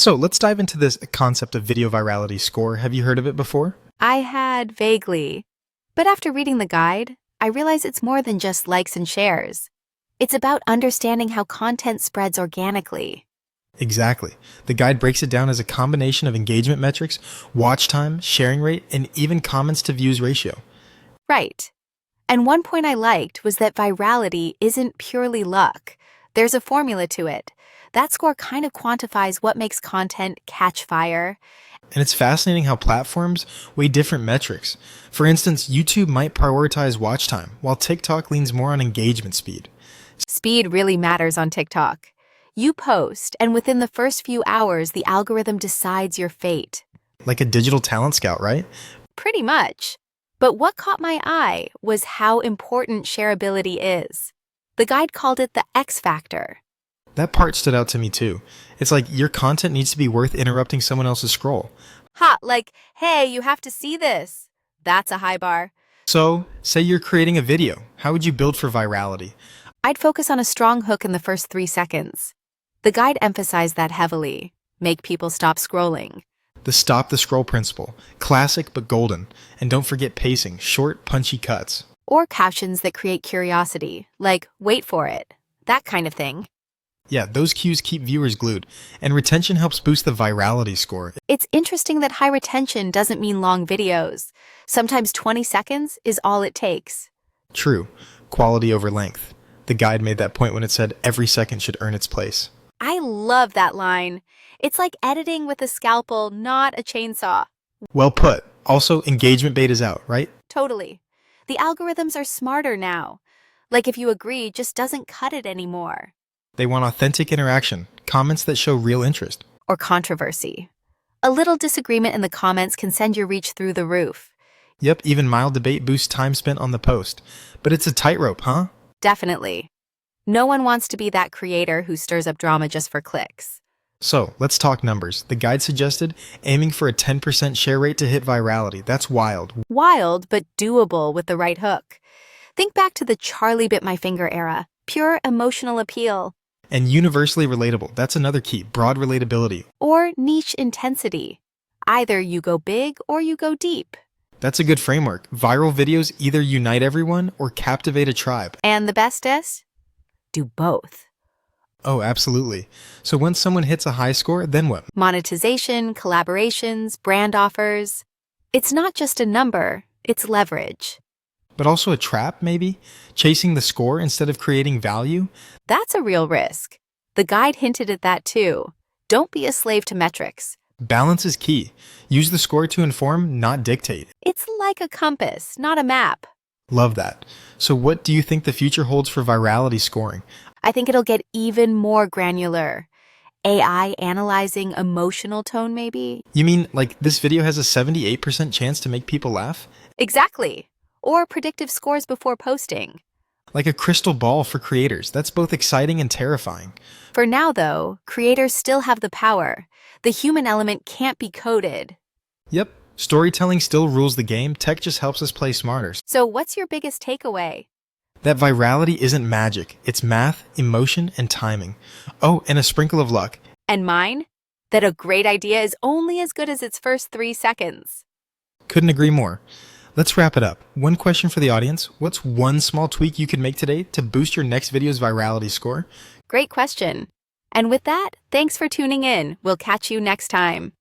So let's dive into this concept of video virality score. Have you heard of it before? I had vaguely. But after reading the guide, I realize it's more than just likes and shares. It's about understanding how content spreads organically. Exactly. The guide breaks it down as a combination of engagement metrics, watch time, sharing rate, and even comments to views ratio. Right. And one point I liked was that virality isn't purely luck. There's a formula to it. That score kind of quantifies what makes content catch fire. And it's fascinating how platforms weigh different metrics. For instance, YouTube might prioritize watch time, while TikTok leans more on engagement speed. Speed really matters on TikTok. You post, and within the first few hours, the algorithm decides your fate. Like a digital talent scout, right? Pretty much. But what caught my eye was how important shareability is. The guide called it the X factor. That part stood out to me too. It's like your content needs to be worth interrupting someone else's scroll. Ha, like, hey, you have to see this. That's a high bar. So, say you're creating a video. How would you build for virality? I'd focus on a strong hook in the first 3 seconds. The guide emphasized that heavily. Make people stop scrolling. The stop the scroll principle. Classic but golden. And don't forget pacing, short, punchy cuts. Or captions that create curiosity, like, wait for it. That kind of thing. Yeah, those cues keep viewers glued, and retention helps boost the virality score. It's interesting that high retention doesn't mean long videos. Sometimes 20 seconds is all it takes. True. Quality over length. The guide made that point when it said every second should earn its place. I love that line. It's like editing with a scalpel, not a chainsaw. Well put. Also, engagement bait is out, right? Totally. The algorithms are smarter now. Like if you agree, just doesn't cut it anymore. They want authentic interaction, comments that show real interest. Or controversy. A little disagreement in the comments can send your reach through the roof. Yep, even mild debate boosts time spent on the post. But it's a tightrope, huh? Definitely. No one wants to be that creator who stirs up drama just for clicks. So, let's talk numbers. The guide suggested aiming for a 10% share rate to hit virality. That's wild. Wild, but doable with the right hook. Think back to the Charlie Bit My Finger era. Pure emotional appeal. And universally relatable. That's another key. Broad relatability. Or niche intensity. Either you go big or you go deep. That's a good framework. Viral videos either unite everyone or captivate a tribe. And the bestest? Do both. Oh, absolutely. So once someone hits a high score, then what? Monetization, collaborations, brand offers. It's not just a number, it's leverage. But also a trap, maybe? Chasing the score instead of creating value? That's a real risk. The guide hinted at that too. Don't be a slave to metrics. Balance is key. Use the score to inform, not dictate. It's like a compass, not a map. Love that. So what do you think the future holds for virality scoring? I think it'll get even more granular. AI analyzing emotional tone, maybe? You mean like this video has a 78% chance to make people laugh? Exactly. Or predictive scores before posting. Like a crystal ball for creators. That's both exciting and terrifying. For now, though, creators still have the power. The human element can't be coded. Yep. Storytelling still rules the game. Tech just helps us play smarter. So what's your biggest takeaway? That virality isn't magic. It's math, emotion, and timing. Oh, and a sprinkle of luck. And mine? That a great idea is only as good as its first 3 seconds. Couldn't agree more. Let's wrap it up. One question for the audience. What's one small tweak you could make today to boost your next video's virality score? Great question. And with that, thanks for tuning in. We'll catch you next time.